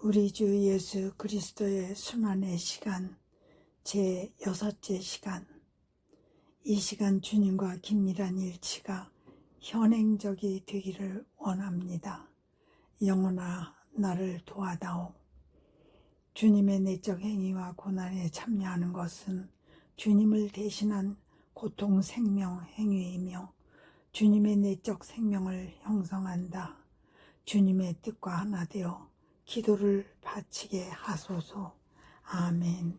우리 주 예수 그리스도의 순환의 시간 제6째 시간. 이 시간 주님과 긴밀한 일치가 현행적이 되기를 원합니다. 영혼아 나를 도와다오. 주님의 내적 행위와 고난에 참여하는 것은 주님을 대신한 고통 생명 행위이며 주님의 내적 생명을 형성한다. 주님의 뜻과 하나 되어 기도를 바치게 하소서. 아멘.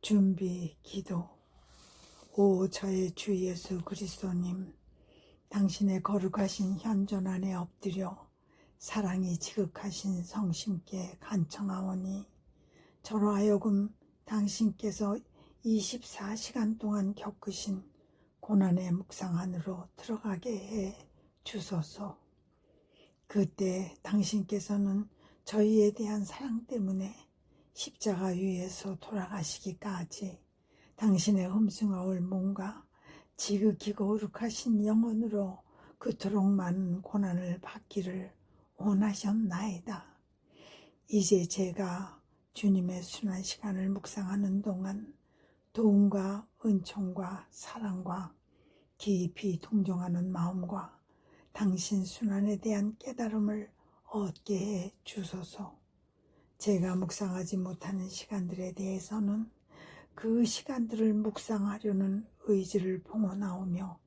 준비 기도. 오 저의 주 예수 그리스도님, 당신의 거룩하신 현존 안에 엎드려 사랑이 지극하신 성심께 간청하오니 저로 하여금 당신께서 24시간 동안 겪으신 고난의 묵상 안으로 들어가게 해 주소서. 그때 당신께서는 저희에 대한 사랑 때문에 십자가 위에서 돌아가시기까지 당신의 흠숭아올 몸과 지극히 거룩하신 영혼으로 그토록 많은 고난을 받기를 원하셨나이다. 이제 제가 주님의 순환 시간을 묵상하는 동안 도움과 은총과 사랑과 깊이 동정하는 마음과 당신 순환에 대한 깨달음을 얻게 해 주소서. 제가 묵상하지 못하는 시간들에 대해서는 그 시간들을 묵상하려는 의지를 봉헌하오며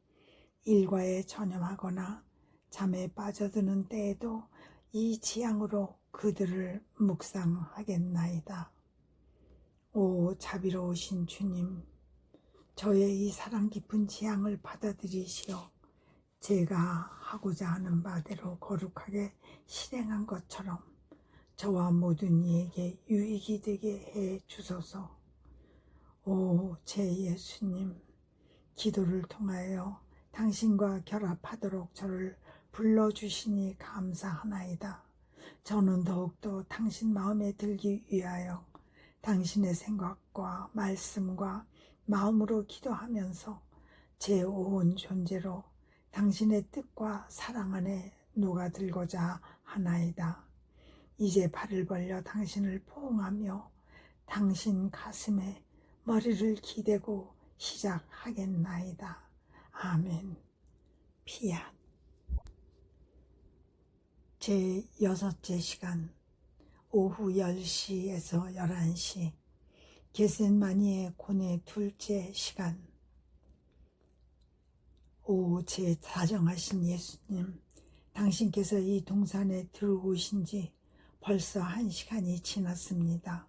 일과에 전념하거나 잠에 빠져드는 때에도 이 지향으로 그들을 묵상하겠나이다. 오 자비로우신 주님, 저의 이 사랑 깊은 지향을 받아들이시어 제가 하고자 하는 바대로 거룩하게 실행한 것처럼 저와 모든 이에게 유익이 되게 해 주소서. 오 제 예수님, 기도를 통하여 당신과 결합하도록 저를 불러주시니 감사하나이다. 저는 더욱더 당신 마음에 들기 위하여 당신의 생각과 말씀과 마음으로 기도하면서 제 온 존재로 당신의 뜻과 사랑 안에 녹아들고자 하나이다. 이제 발을 벌려 당신을 포옹하며 당신 가슴에 머리를 기대고 시작하겠나이다. 아멘. 피앗. 제6째 시간 오후 10시에서 11시 겟셋마니의 고뇌 둘째 시간. 오 제 다정하신 예수님, 당신께서 이 동산에 들어오신 지 벌써 1시간이 지났습니다.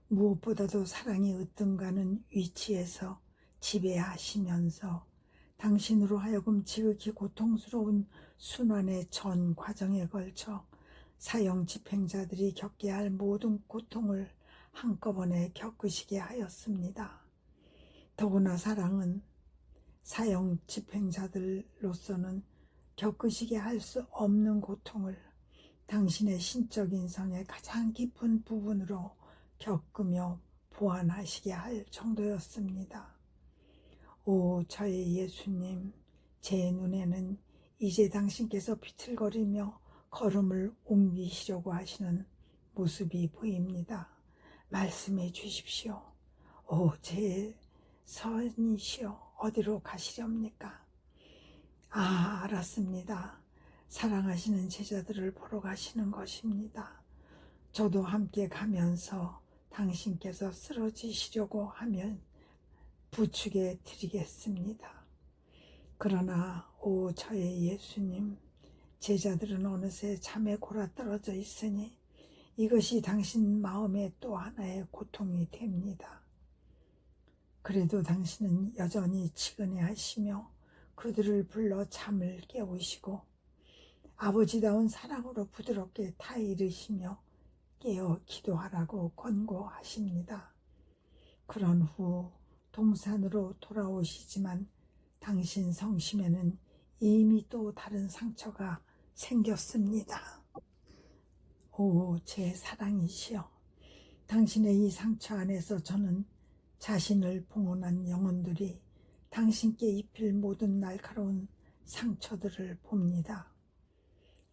무엇보다도 사랑이 으뜸가는 위치에서 지배하시면서 당신으로 하여금 지극히 고통스러운 순환의 전 과정에 걸쳐 사형 집행자들이 겪게 할 모든 고통을 한꺼번에 겪으시게 하였습니다. 더구나 사랑은 사형 집행자들로서는 겪으시게 할 수 없는 고통을 당신의 신적인 성의 가장 깊은 부분으로 겪으며 보완하시게 할 정도였습니다. 오 저의 예수님, 제 눈에는 이제 당신께서 비틀거리며 걸음을 옮기시려고 하시는 모습이 보입니다. 말씀해 주십시오. 오 제 선이시여, 어디로 가시렵니까? 아 알았습니다. 사랑하시는 제자들을 보러 가시는 것입니다. 저도 함께 가면서 당신께서 쓰러지시려고 하면 부축해 드리겠습니다. 그러나 오 저의 예수님, 제자들은 어느새 잠에 골아떨어져 있으니 이것이 당신 마음의 또 하나의 고통이 됩니다. 그래도 당신은 여전히 치근해 하시며 그들을 불러 잠을 깨우시고 아버지다운 사랑으로 부드럽게 타이르시며 깨어 기도하라고 권고하십니다. 그런 후 동산으로 돌아오시지만 당신 성심에는 이미 또 다른 상처가 생겼습니다. 오 제 사랑이시여, 당신의 이 상처 안에서 저는 자신을 봉헌한 영혼들이 당신께 입힐 모든 날카로운 상처들을 봅니다.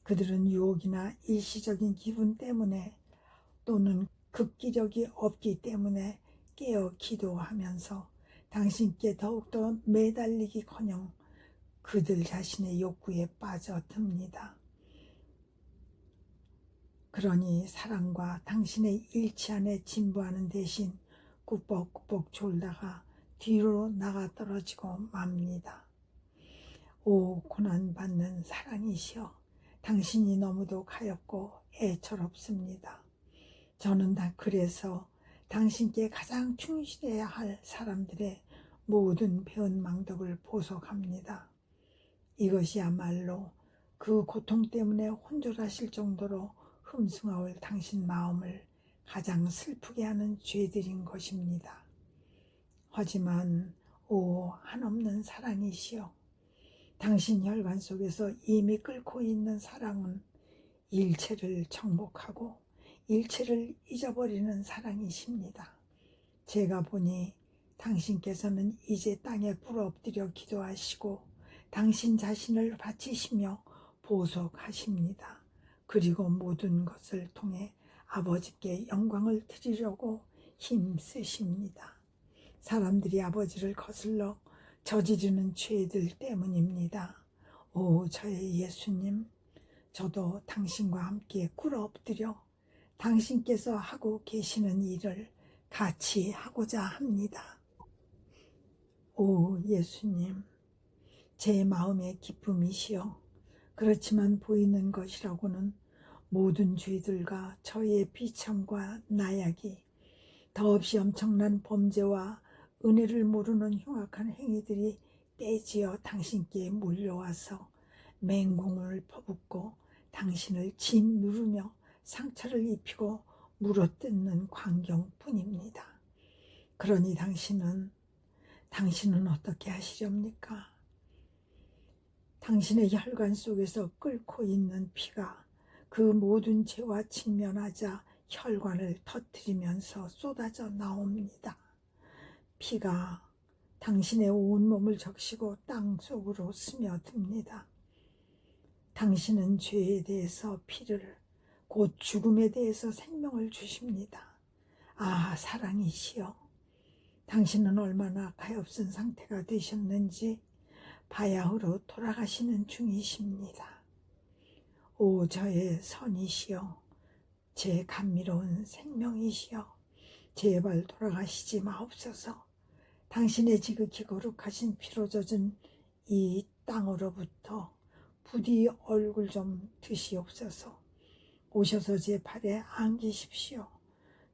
그들은 유혹이나 일시적인 기분 때문에 또는 극기력이 없기 때문에 깨어 기도하면서 당신께 더욱더 매달리기커녕 그들 자신의 욕구에 빠져듭니다. 그러니 사랑과 당신의 일치 안에 진보하는 대신 꾸벅꾸벅 졸다가 뒤로 나가 떨어지고 맙니다. 오 고난받는 사랑이시여, 당신이 너무도 가엾고 애처롭습니다. 저는 그래서 당신께 가장 충실해야 할 사람들의 모든 배은 망덕을 보석합니다. 이것이야말로 그 고통 때문에 혼절하실 정도로 흠숭하올 당신 마음을 가장 슬프게 하는 죄들인 것입니다. 하지만 오 한없는 사랑이시여, 당신 혈관 속에서 이미 끓고 있는 사랑은 일체를 정복하고 일체를 잊어버리는 사랑이십니다. 제가 보니 당신께서는 이제 땅에 꿇어 엎드려 기도하시고 당신 자신을 바치시며 보속하십니다. 그리고 모든 것을 통해 아버지께 영광을 드리려고 힘쓰십니다. 사람들이 아버지를 거슬러 저지르는 죄들 때문입니다. 오 저의 예수님, 저도 당신과 함께 꿇어 엎드려 당신께서 하고 계시는 일을 같이 하고자 합니다. 오 예수님, 제 마음의 기쁨이시여, 그렇지만 보이는 것이라고는 모든 죄들과 저의 비참과 나약이, 더없이 엄청난 범죄와 은혜를 모르는 흉악한 행위들이 떼지어 당신께 몰려와서 맹공을 퍼붓고 당신을 짓누르며 상처를 입히고 물어뜯는 광경뿐입니다. 그러니 당신은 어떻게 하시렵니까? 당신의 혈관 속에서 끓고 있는 피가 그 모든 죄와 직면하자 혈관을 터뜨리면서 쏟아져 나옵니다. 피가 당신의 온몸을 적시고 땅속으로 스며듭니다. 당신은 죄에 대해서 피를, 곧 죽음에 대해서 생명을 주십니다. 아 사랑이시여, 당신은 얼마나 가엾은 상태가 되셨는지 바야흐로 돌아가시는 중이십니다. 오 저의 선이시여, 제 감미로운 생명이시여, 제발 돌아가시지 마옵소서. 당신의 지극히 거룩하신 피로 젖은 이 땅으로부터 부디 얼굴 좀 드시옵소서. 오셔서 제 팔에 안기십시오.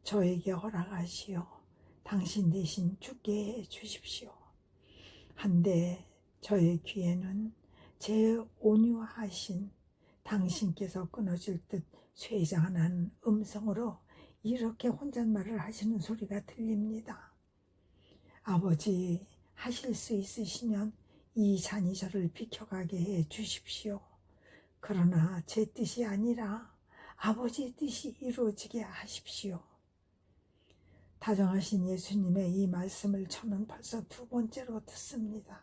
저에게 허락하시어 당신 대신 죽게 해 주십시오. 한데 저의 귀에는 제 온유하신 당신께서 끊어질 듯 쇠장한 음성으로 이렇게 혼잣말을 하시는 소리가 들립니다. 아버지, 하실 수 있으시면 이 잔이 저를 비켜가게 해 주십시오. 그러나 제 뜻이 아니라 아버지의 뜻이 이루어지게 하십시오. 다정하신 예수님의 이 말씀을 저는 벌써 두 번째로 듣습니다.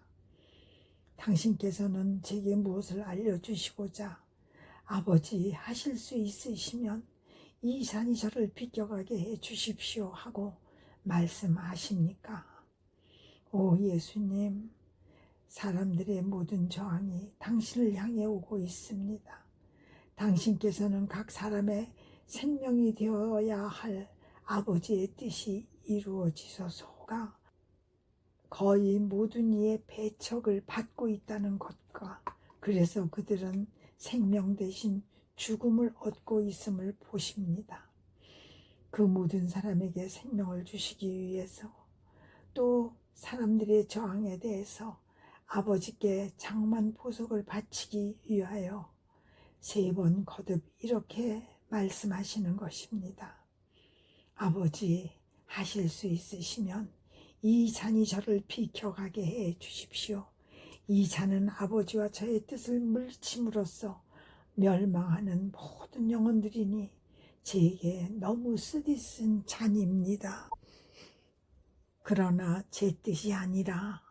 당신께서는 제게 무엇을 알려주시고자 아버지 하실 수 있으시면 이 잔이 저를 비껴가게 해 주십시오 하고 말씀하십니까? 오 예수님, 사람들의 모든 저항이 당신을 향해 오고 있습니다. 당신께서는 각 사람의 생명이 되어야 할 아버지의 뜻이 이루어지소서가 거의 모든 이의 배척을 받고 있다는 것과, 그래서 그들은 생명 대신 죽음을 얻고 있음을 보십니다. 그 모든 사람에게 생명을 주시기 위해서, 또 사람들의 저항에 대해서 아버지께 장만 보석을 바치기 위하여 3번 거듭 이렇게 말씀하시는 것입니다. 아버지, 하실 수 있으시면 이 잔이 저를 비켜가게 해 주십시오. 이 잔은 아버지와 저의 뜻을 물리침으로써 멸망하는 모든 영혼들이니 제게 너무 쓰디쓴 잔입니다. 그러나 제 뜻이 아니라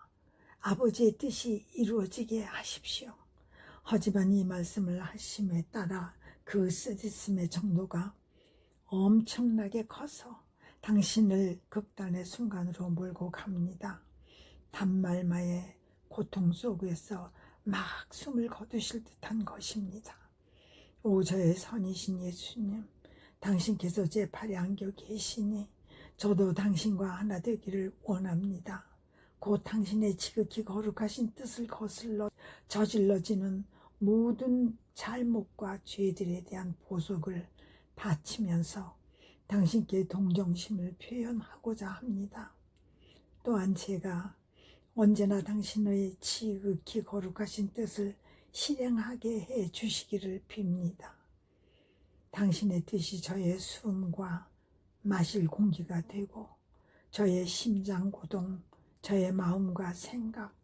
아버지의 뜻이 이루어지게 하십시오. 하지만 이 말씀을 하심에 따라 그 쓰디씀의 정도가 엄청나게 커서 당신을 극단의 순간으로 몰고 갑니다. 단말마의 고통 속에서 막 숨을 거두실 듯한 것입니다. 오 저의 선이신 예수님, 당신께서 제 팔에 안겨 계시니 저도 당신과 하나 되기를 원합니다. 곧 당신의 지극히 거룩하신 뜻을 거슬러 저질러지는 모든 잘못과 죄들에 대한 보속을 바치면서 당신께 동정심을 표현하고자 합니다. 또한 제가 언제나 당신의 지극히 거룩하신 뜻을 실행하게 해 주시기를 빕니다. 당신의 뜻이 저의 숨과 마실 공기가 되고 저의 심장 고동, 저의 마음과 생각,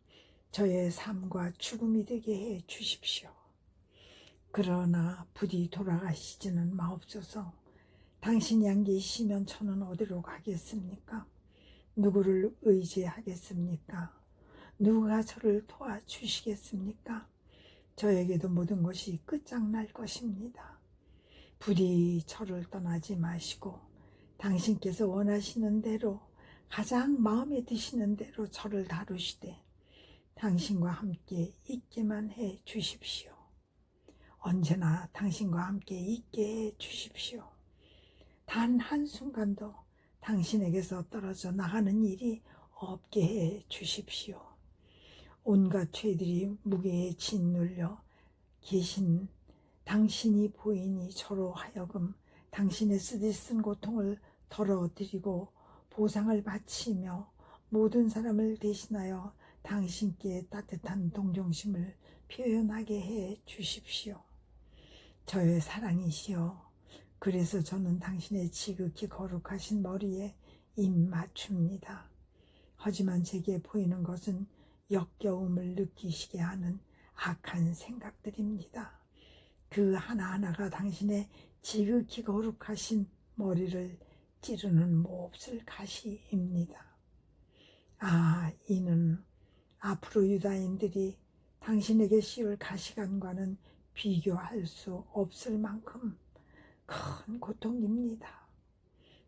저의 삶과 죽음이 되게 해 주십시오. 그러나 부디 돌아가시지는 마옵소서. 당신이 안 계시면 저는 어디로 가겠습니까? 누구를 의지하겠습니까? 누가 저를 도와주시겠습니까? 저에게도 모든 것이 끝장날 것입니다. 부디 저를 떠나지 마시고 당신께서 원하시는 대로 가장 마음에 드시는 대로 저를 다루시되 당신과 함께 있게만 해 주십시오. 언제나 당신과 함께 있게 해 주십시오. 단 한순간도 당신에게서 떨어져 나가는 일이 없게 해 주십시오. 온갖 죄들이 무게에 짓눌려 계신 당신이 보이니 저로 하여금 당신의 쓰디쓴 고통을 덜어드리고 보상을 바치며 모든 사람을 대신하여 당신께 따뜻한 동정심을 표현하게 해 주십시오. 저의 사랑이시여, 그래서 저는 당신의 지극히 거룩하신 머리에 입 맞춥니다. 하지만 제게 보이는 것은 역겨움을 느끼시게 하는 악한 생각들입니다. 그 하나하나가 당신의 지극히 거룩하신 머리를 찌르는 몹쓸 가시입니다. 이는 앞으로 유다인들이 당신에게 씌울 가시관과는 비교할 수 없을 만큼 큰 고통입니다.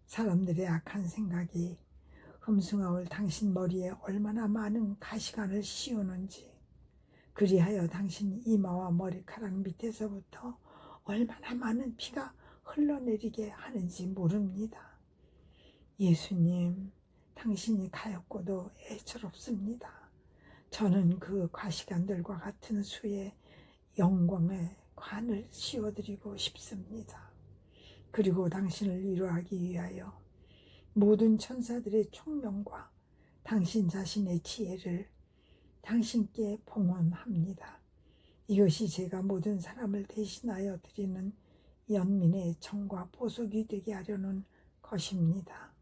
사람들의 악한 생각이 흠숭아올 당신 머리에 얼마나 많은 가시관을 씌우는지, 그리하여 당신 이마와 머리카락 밑에서부터 얼마나 많은 피가 흘러내리게 하는지 모릅니다. 예수님, 당신이 가엾고도 애처롭습니다. 저는 그 가시관들과 같은 수의 영광의 관을 씌워드리고 싶습니다. 그리고 당신을 위로하기 위하여 모든 천사들의 총명과 당신 자신의 지혜를 당신께 봉헌합니다. 이것이 제가 모든 사람을 대신하여 드리는 연민의 정과 보속이 되게 하려는 것입니다.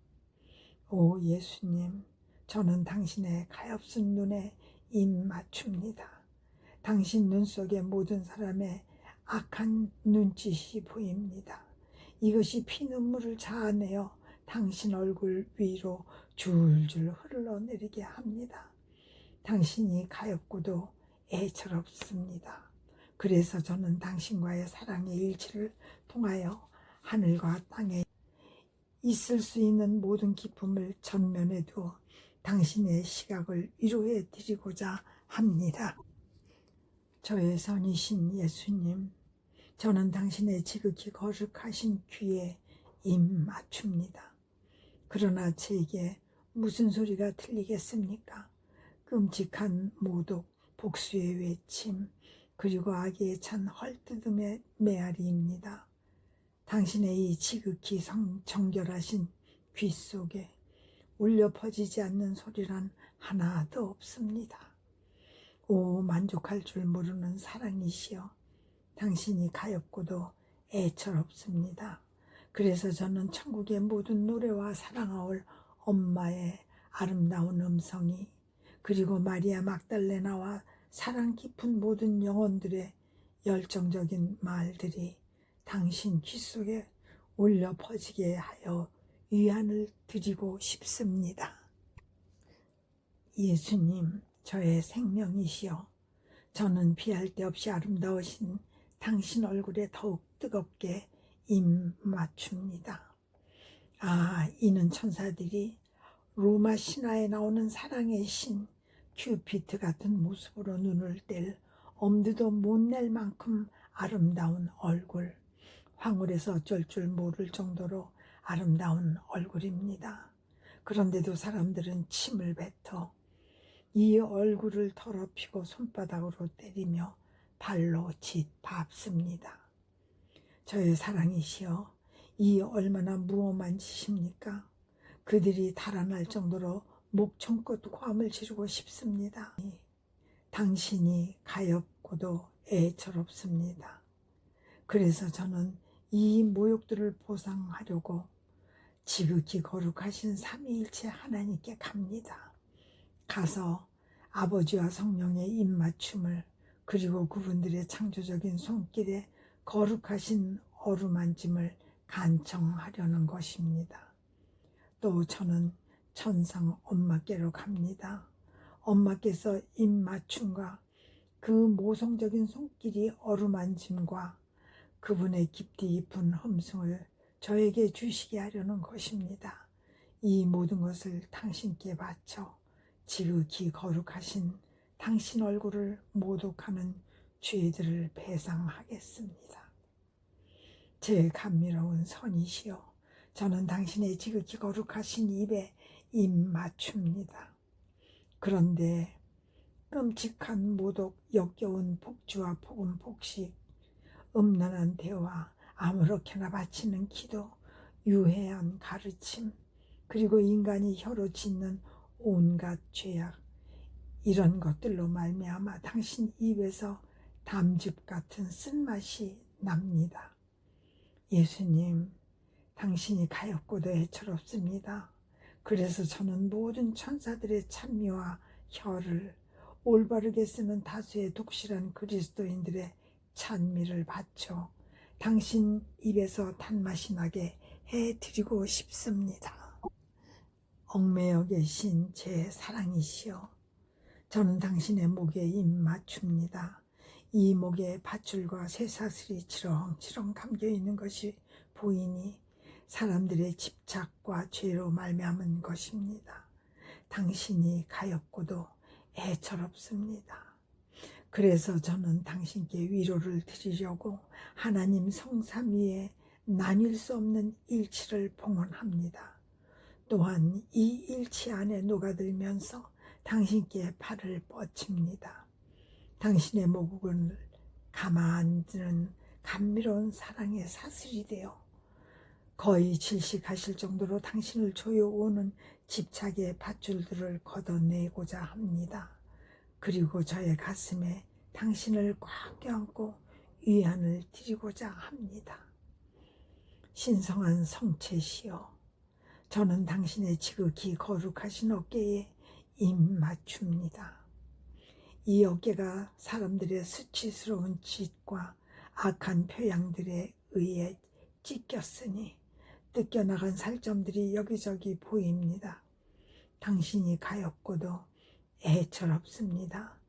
오 예수님, 저는 당신의 가엾은 눈에 입 맞춥니다. 당신 눈 속에 모든 사람의 악한 눈짓이 보입니다. 이것이 피눈물을 자아내어 당신 얼굴 위로 줄줄 흘러내리게 합니다. 당신이 가엾고도 애처롭습니다. 그래서 저는 당신과의 사랑의 일치를 통하여 하늘과 땅에 있을 수 있는 모든 기쁨을 전면에 두어 당신의 시각을 위로해 드리고자 합니다. 저의 선이신 예수님, 저는 당신의 지극히 거룩하신 귀에 입 맞춥니다. 그러나 제게 무슨 소리가 들리겠습니까? 끔찍한 모독, 복수의 외침, 그리고 악에 찬 헐뜯음의 메아리입니다. 당신의 이 지극히 정결하신 귀 속에 울려 퍼지지 않는 소리란 하나도 없습니다. 오 만족할 줄 모르는 사랑이시여, 당신이 가엾고도 애처롭습니다. 그래서 저는 천국의 모든 노래와 사랑하올 엄마의 아름다운 음성이, 그리고 마리아 막달레나와 사랑 깊은 모든 영혼들의 열정적인 말들이 당신 귀 속에 울려 퍼지게 하여 위안을 드리고 싶습니다. 예수님, 저의 생명이시여, 저는 비할 데 없이 아름다우신 당신 얼굴에 더욱 뜨겁게 입 맞춥니다. 아, 이는 천사들이 로마 신화에 나오는 사랑의 신 큐피트 같은 모습으로 눈을 뗄 엄두도 못 낼 만큼 아름다운 얼굴, 황홀해서 어쩔 줄 모를 정도로 아름다운 얼굴입니다. 그런데도 사람들은 침을 뱉어 이 얼굴을 더럽히고 손바닥으로 때리며 발로 짓밟습니다. 저의 사랑이시여, 이 얼마나 무엄한 짓입니까? 그들이 달아날 정도로 목청껏 고함을 지르고 싶습니다. 당신이 가엾고도 애처롭습니다. 그래서 저는 이 모욕들을 보상하려고 지극히 거룩하신 삼위일체 하나님께 갑니다. 가서 아버지와 성령의 입맞춤을, 그리고 그분들의 창조적인 손길에 거룩하신 어루만짐을 간청하려는 것입니다. 또 저는 천상 엄마께로 갑니다. 엄마께서 입맞춤과 그 모성적인 손길이 어루만짐과 그분의 깊이 깊은 흠숭을 저에게 주시게 하려는 것입니다. 이 모든 것을 당신께 바쳐 지극히 거룩하신 당신 얼굴을 모독하는 죄들을 배상하겠습니다. 제 감미로운 선이시여, 저는 당신의 지극히 거룩하신 입에 입 맞춥니다. 그런데 끔찍한 모독, 역겨운 폭주와 폭음 폭식, 음란한 대화, 아무렇게나 바치는 기도, 유해한 가르침, 그리고 인간이 혀로 짓는 온갖 죄악, 이런 것들로 말미암아 당신 입에서 담즙 같은 쓴맛이 납니다. 예수님, 당신이 가엾고도 애처롭습니다. 그래서 저는 모든 천사들의 찬미와 혀를, 올바르게 쓰는 다수의 독실한 그리스도인들의 찬미를 바쳐 당신 입에서 단맛이 나게 해드리고 싶습니다. 얽매여 계신 제 사랑이시여, 저는 당신의 목에 입 맞춥니다. 이 목에 밧줄과 쇠사슬이 치렁치렁 감겨 있는 것이 보이니 사람들의 집착과 죄로 말미암은 것입니다. 당신이 가엾고도 애처롭습니다. 그래서 저는 당신께 위로를 드리려고 하나님 성삼위에 나뉠 수 없는 일치를 봉헌합니다. 또한 이 일치 안에 녹아들면서 당신께 팔을 뻗칩니다. 당신의 목을 감아안는 감미로운 사랑의 사슬이 되어 거의 질식하실 정도로 당신을 조여오는 집착의 밧줄들을 걷어내고자 합니다. 그리고 저의 가슴에 당신을 꽉 껴안고 위안을 드리고자 합니다. 신성한 성체시여, 저는 당신의 지극히 거룩하신 어깨에 입 맞춥니다. 이 어깨가 사람들의 수치스러운 짓과 악한 표양들에 의해 찢겼으니 뜯겨나간 살점들이 여기저기 보입니다. 당신이 가엾고도 애처롭습니다.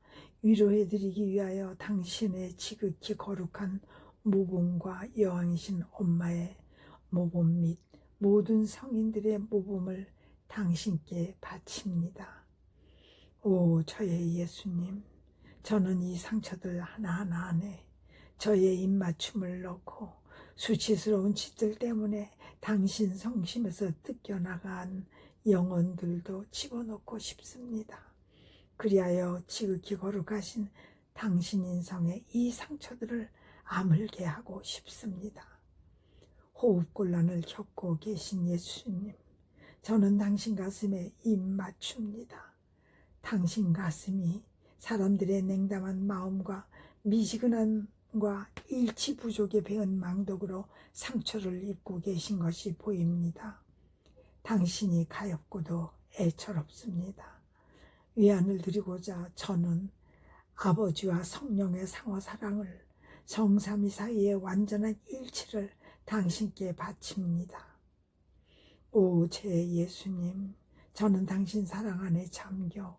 위로해드리기 위하여 당신의 지극히 거룩한 모범과 여왕이신 엄마의 모범 및 모든 성인들의 모범을 당신께 바칩니다. 오, 저의 예수님, 저는 이 상처들 하나하나 안에 저의 입맞춤을 넣고 수치스러운 짓들 때문에 당신 성심에서 뜯겨나간 영혼들도 집어넣고 싶습니다. 그리하여 지극히 거룩하신 당신 인성의 이 상처들을 아물게 하고 싶습니다. 호흡곤란을 겪고 계신 예수님, 저는 당신 가슴에 입 맞춥니다. 당신 가슴이 사람들의 냉담한 마음과 미지근함과 일치 부족에 배은 망덕으로 상처를 입고 계신 것이 보입니다. 당신이 가엾고도 애처롭습니다. 위안을 드리고자 저는 아버지와 성령의 상호 사랑을, 성삼위 사이의 완전한 일치를 당신께 바칩니다. 오, 제 예수님, 저는 당신 사랑 안에 잠겨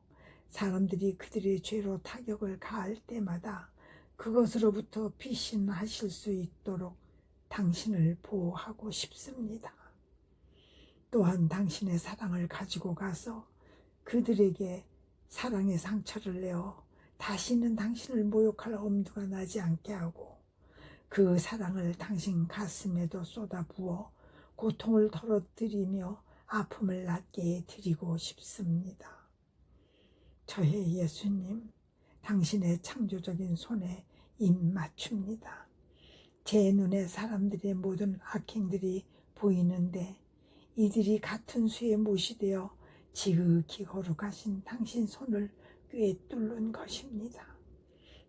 사람들이 그들의 죄로 타격을 가할 때마다 그것으로부터 피신하실 수 있도록 당신을 보호하고 싶습니다. 또한 당신의 사랑을 가지고 가서 그들에게 사랑의 상처를 내어 다시는 당신을 모욕할 엄두가 나지 않게 하고 그 사랑을 당신 가슴에도 쏟아부어 고통을 덜어드리며 아픔을 낫게 해드리고 싶습니다. 저의 예수님, 당신의 창조적인 손에 입 맞춥니다. 제 눈에 사람들의 모든 악행들이 보이는데 이들이 같은 수에 못이 되어 지극히 거룩하신 당신 손을 꿰뚫는 것입니다.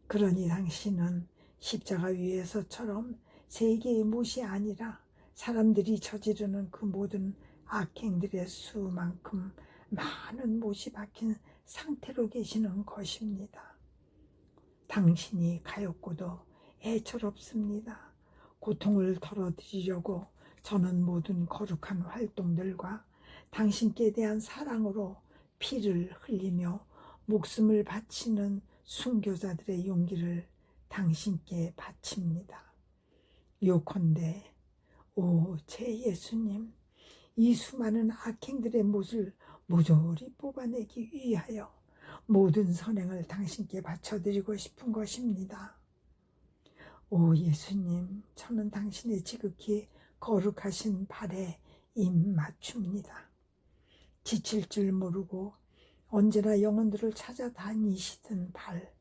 그러니 당신은 십자가 위에서처럼 세 개의 못이 아니라 사람들이 저지르는 그 모든 악행들의 수만큼 많은 못이 박힌 상태로 계시는 것입니다. 당신이 가엾고도 애처롭습니다. 고통을 덜어드리려고 저는 모든 거룩한 활동들과 당신께 대한 사랑으로 피를 흘리며 목숨을 바치는 순교자들의 용기를 당신께 바칩니다. 요컨대 오 제 예수님, 이 수많은 악행들의 못을 모조리 뽑아내기 위하여 모든 선행을 당신께 바쳐드리고 싶은 것입니다. 오 예수님, 저는 당신의 지극히 거룩하신 발에 입 맞춥니다. 지칠 줄 모르고 언제나 영혼들을 찾아다니시던 발,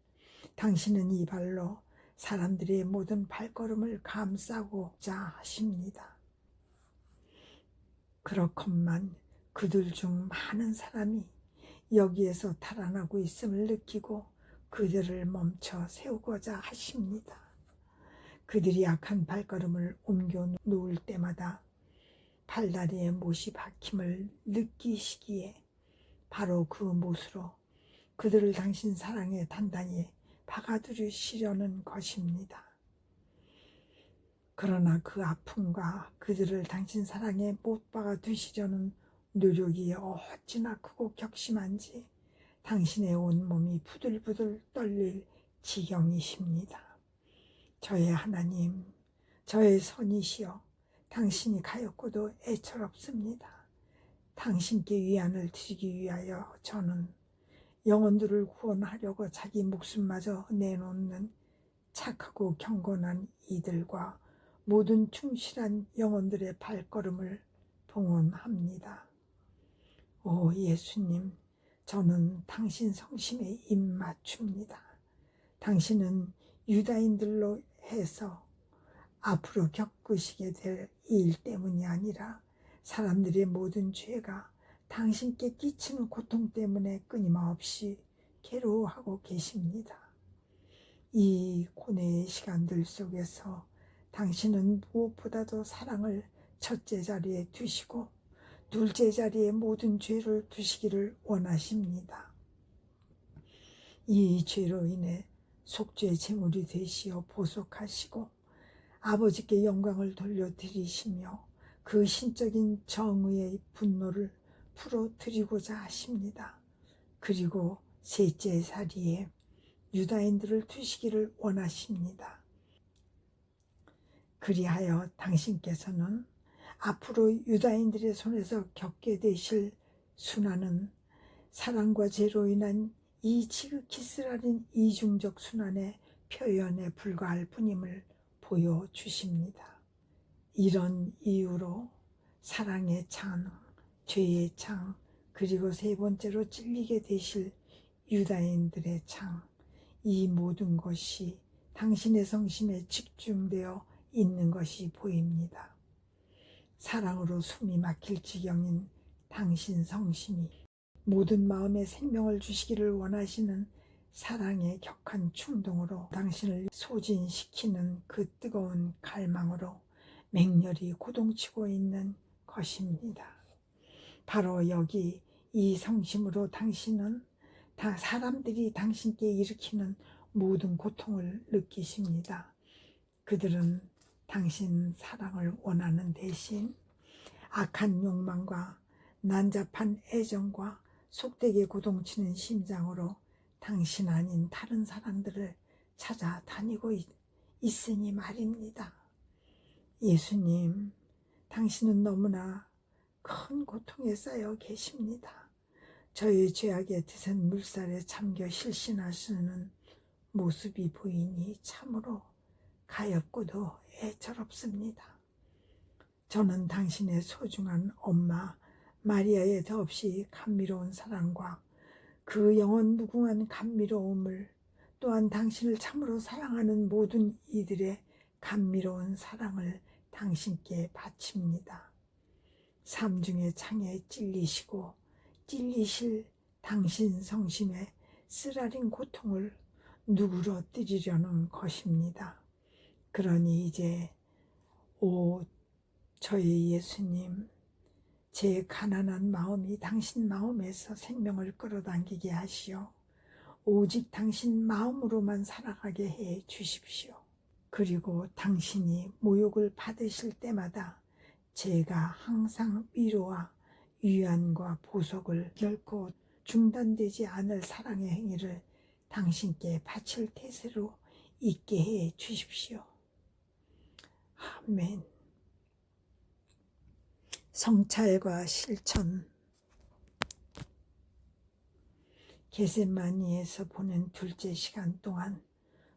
당신은 이 발로 사람들의 모든 발걸음을 감싸고자 하십니다. 그렇건만 그들 중 많은 사람이 여기에서 달아나고 있음을 느끼고 그들을 멈춰 세우고자 하십니다. 그들이 약한 발걸음을 옮겨 놓을 때마다 팔다리에 못이 박힘을 느끼시기에 바로 그 못으로 그들을 당신 사랑에 단단히 박아두시려는 것입니다. 그러나 그 아픔과 그들을 당신 사랑에 못 박아두시려는 노력이 어찌나 크고 격심한지 당신의 온몸이 부들부들 떨릴 지경이십니다. 저의 하나님, 저의 선이시여, 당신이 가엾고도 애처롭습니다. 당신께 위안을 드리기 위하여 저는 영혼들을 구원하려고 자기 목숨마저 내놓는 착하고 경건한 이들과 모든 충실한 영혼들의 발걸음을 봉헌합니다. 오 예수님, 저는 당신 성심에 입 맞춥니다. 당신은 유다인들로 해서 앞으로 겪으시게 될 일 때문이 아니라 사람들의 모든 죄가 당신께 끼치는 고통 때문에 끊임없이 괴로워하고 계십니다. 이 고뇌의 시간들 속에서 당신은 무엇보다도 사랑을 첫째 자리에 두시고 둘째 자리에 모든 죄를 두시기를 원하십니다. 이 죄로 인해 속죄 제물이 되시어 보속하시고 아버지께 영광을 돌려드리시며 그 신적인 정의의 분노를 풀어드리고자 하십니다. 그리고 셋째 자리에 유다인들을 두시기를 원하십니다. 그리하여 당신께서는 앞으로 유다인들의 손에서 겪게 되실 순환은 사랑과 죄로 인한 이 지극히 쓰라린 이중적 순환의 표현에 불과할 뿐임을 보여주십니다. 이런 이유로 사랑의 창, 죄의 창, 그리고 세 번째로 찔리게 되실 유다인들의 창, 이 모든 것이 당신의 성심에 집중되어 있는 것이 보입니다. 사랑으로 숨이 막힐 지경인 당신 성심이 모든 마음에 생명을 주시기를 원하시는 사랑의 격한 충동으로 당신을 소진시키는 그 뜨거운 갈망으로 맹렬히 고동치고 있는 것입니다. 바로 여기 이 성심으로 당신은 다 사람들이 당신께 일으키는 모든 고통을 느끼십니다. 그들은 당신 사랑을 원하는 대신 악한 욕망과 난잡한 애정과 속되게 고동치는 심장으로 당신 아닌 다른 사람들을 찾아다니고 있으니 말입니다. 예수님, 당신은 너무나 큰 고통에 쌓여 계십니다. 저의 죄악의 드센 물살에 잠겨 실신하시는 모습이 보이니 참으로 가엾고도 애처롭습니다. 저는 당신의 소중한 엄마 마리아의 더없이 감미로운 사랑과 그 영원 무궁한 감미로움을, 또한 당신을 참으로 사랑하는 모든 이들의 감미로운 사랑을 당신께 바칩니다. 삼중의 창에 찔리시고 찔리실 당신 성심의 쓰라린 고통을 누그러뜨리려는 것입니다. 그러니 이제 저의 예수님, 제 가난한 마음이 당신 마음에서 생명을 끌어당기게 하시어 오직 당신 마음으로만 살아가게 해 주십시오. 그리고 당신이 모욕을 받으실 때마다 제가 항상 위로와 위안과 보석을 결코 중단되지 않을 사랑의 행위를 당신께 바칠 태세로 있게 해 주십시오. 아멘. 성찰과 실천. 겟세마니에서 보낸 둘째 시간 동안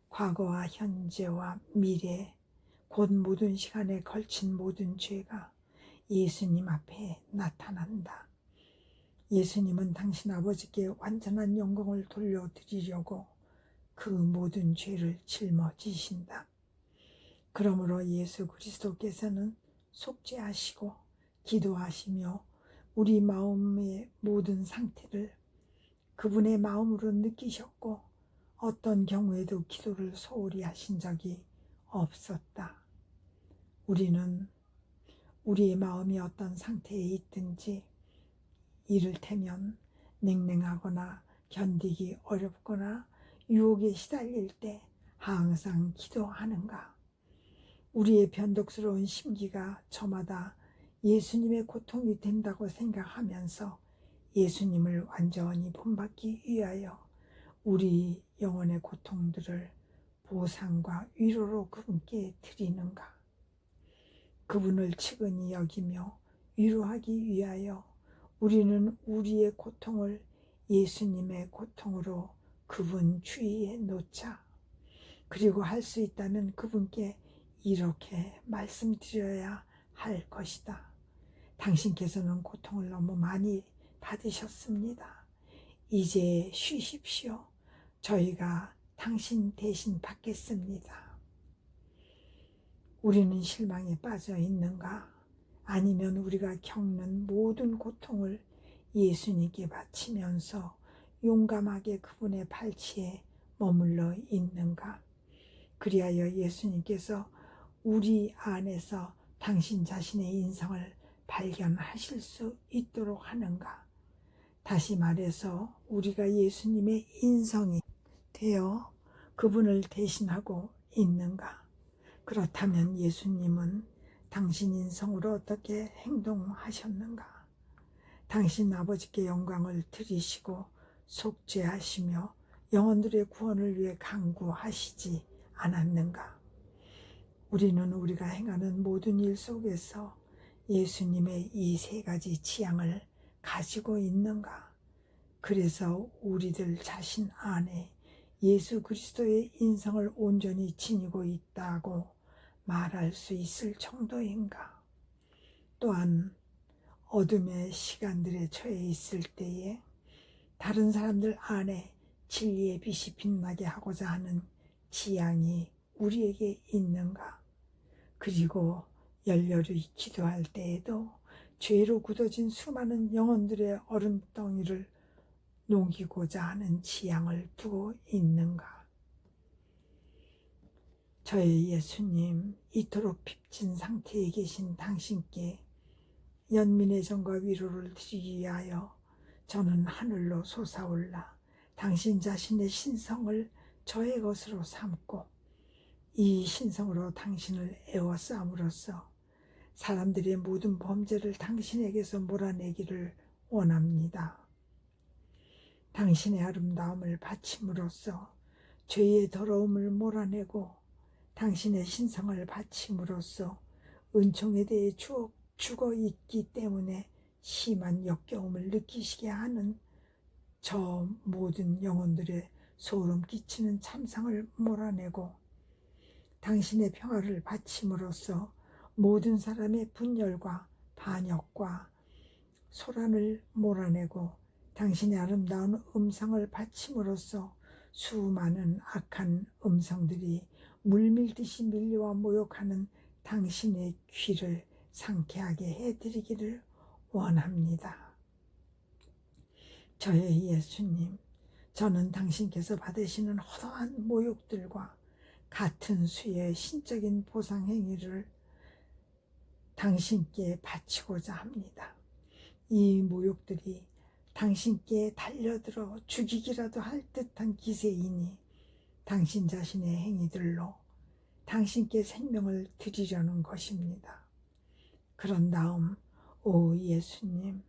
과거와 현재와 미래, 곧 모든 시간에 걸친 모든 죄가 예수님 앞에 나타난다. 예수님은 당신 아버지께 완전한 영광을 돌려드리려고 그 모든 죄를 짊어지신다. 그러므로 예수 그리스도께서는 속죄하시고 기도하시며 우리 마음의 모든 상태를 그분의 마음으로 느끼셨고 어떤 경우에도 기도를 소홀히 하신 적이 없었다. 우리는 우리의 마음이 어떤 상태에 있든지, 이를테면 냉랭하거나 견디기 어렵거나 유혹에 시달릴 때 항상 기도하는가? 우리의 변덕스러운 심기가 저마다 예수님의 고통이 된다고 생각하면서 예수님을 완전히 본받기 위하여 우리 영혼의 고통들을 보상과 위로로 그분께 드리는가? 그분을 측은히 여기며 위로하기 위하여 우리는 우리의 고통을 예수님의 고통으로 그분 주위에 놓자. 그리고 할 수 있다면 그분께 이렇게 말씀드려야 할 것이다. 당신께서는 고통을 너무 많이 받으셨습니다. 이제 쉬십시오. 저희가 당신 대신 받겠습니다. 우리는 실망에 빠져 있는가? 아니면 우리가 겪는 모든 고통을 예수님께 바치면서 용감하게 그분의 발치에 머물러 있는가? 그리하여 예수님께서 우리 안에서 당신 자신의 인성을 발견하실 수 있도록 하는가? 다시 말해서 우리가 예수님의 인성이 되어 그분을 대신하고 있는가? 그렇다면 예수님은 당신 인성으로 어떻게 행동하셨는가? 당신 아버지께 영광을 드리시고 속죄하시며 영혼들의 구원을 위해 간구하시지 않았는가? 우리는 우리가 행하는 모든 일 속에서 예수님의 이 세 가지 취향을 가지고 있는가? 그래서 우리들 자신 안에 예수 그리스도의 인성을 온전히 지니고 있다고 말할 수 있을 정도인가? 또한 어둠의 시간들에 처해 있을 때에 다른 사람들 안에 진리의 빛이 빛나게 하고자 하는 지향이 우리에게 있는가? 그리고 열렬히 기도할 때에도 죄로 굳어진 수많은 영혼들의 얼음덩이를 녹이고자 하는 지향을 두고 있는가? 저의 예수님, 이토록 빚진 상태에 계신 당신께 연민의 정과 위로를 드리기 위하여 저는 하늘로 솟아올라 당신 자신의 신성을 저의 것으로 삼고 이 신성으로 당신을 애워싸움으로써 사람들의 모든 범죄를 당신에게서 몰아내기를 원합니다. 당신의 아름다움을 바침으로써 죄의 더러움을 몰아내고 당신의 신성을 바침으로써 은총에 대해 죽어 있기 때문에 심한 역겨움을 느끼시게 하는 저 모든 영혼들의 소름 끼치는 참상을 몰아내고 당신의 평화를 바침으로써 모든 사람의 분열과 반역과 소란을 몰아내고 당신의 아름다운 음성을 바침으로써 수많은 악한 음성들이 물밀듯이 밀려와 모욕하는 당신의 귀를 상쾌하게 해드리기를 원합니다. 저의 예수님, 저는 당신께서 받으시는 허다한 모욕들과 같은 수의 신적인 보상 행위를 당신께 바치고자 합니다. 이 모욕들이 당신께 달려들어 죽이기라도 할 듯한 기세이니 당신 자신의 행위들로 당신께 생명을 드리려는 것입니다. 그런 다음 오 예수님,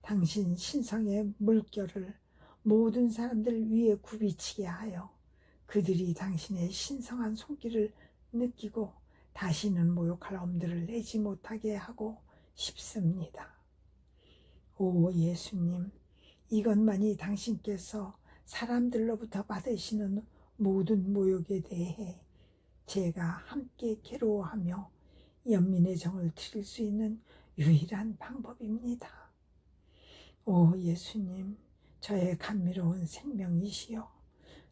당신 신성의 물결을 모든 사람들 위에 굽이치게 하여 그들이 당신의 신성한 손길을 느끼고 다시는 모욕할 엄두를 내지 못하게 하고 싶습니다. 오 예수님, 이것만이 당신께서 사람들로부터 받으시는 모든 모욕에 대해 제가 함께 괴로워하며 연민의 정을 드릴 수 있는 유일한 방법입니다. 오 예수님, 저의 감미로운 생명이시여,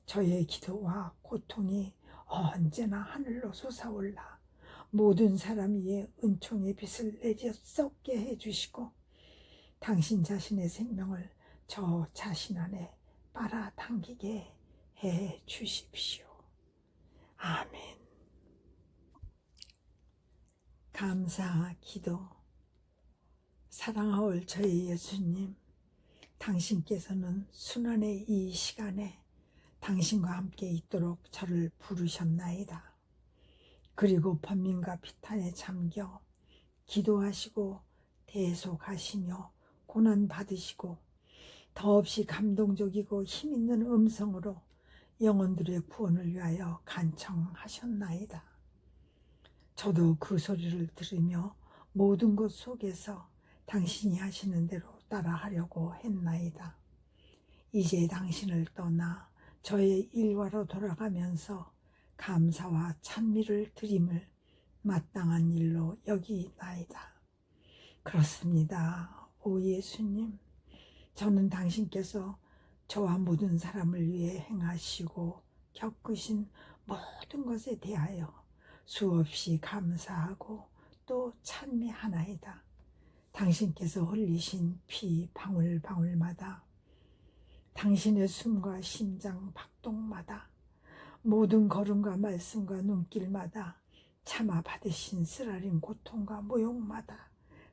저의 기도와 고통이 언제나 하늘로 솟아올라 모든 사람 위에 은총의 빛을 내려 쏟게 해주시고 당신 자신의 생명을 저 자신 안에 빨아당기게 해 주십시오. 아멘. 감사 기도. 사랑하올 저의 예수님, 당신께서는 순환의 이 시간에 당신과 함께 있도록 저를 부르셨나이다. 그리고 번민과 비탄에 잠겨 기도하시고 대속하시며 고난받으시고 더없이 감동적이고 힘있는 음성으로 영혼들의 구원을 위하여 간청하셨나이다. 저도 그 소리를 들으며 모든 것 속에서 당신이 하시는 대로 따라하려고 했나이다. 이제 당신을 떠나 저의 일과로 돌아가면서 감사와 찬미를 드림을 마땅한 일로 여기나이다. 그렇습니다. 오 예수님, 저는 당신께서 저와 모든 사람을 위해 행하시고 겪으신 모든 것에 대하여 수없이 감사하고 또 찬미하나이다. 당신께서 흘리신 피 방울방울마다, 당신의 숨과 심장 박동마다, 모든 걸음과 말씀과 눈길마다 참아 받으신 쓰라린 고통과 모욕마다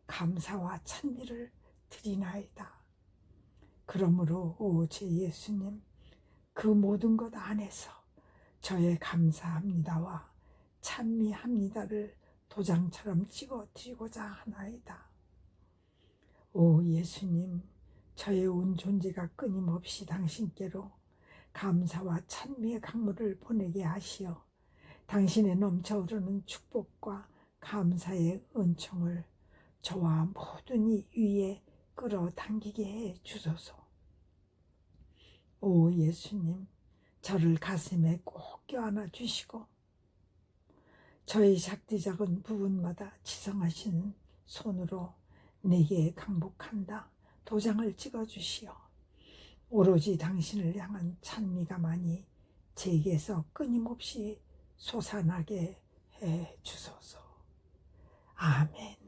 감사와 찬미를 드리나이다. 그러므로 오 제 예수님, 그 모든 것 안에서 저의 감사합니다와 찬미합니다를 도장처럼 찍어 드리고자 하나이다. 오 예수님, 저의 온 존재가 끊임없이 당신께로 감사와 찬미의 강물을 보내게 하시어 당신의 넘쳐흐르는 축복과 감사의 은총을 저와 모든 이 위에 끌어당기게 해 주소서. 오 예수님, 저를 가슴에 꼭 껴안아 주시고 저의 작디 작은 부분마다 지성하신 손으로 내게 강복한다 도장을 찍어주시어 오로지 당신을 향한 찬미가만이 제게서 끊임없이 솟아나게 해 주소서. 아멘.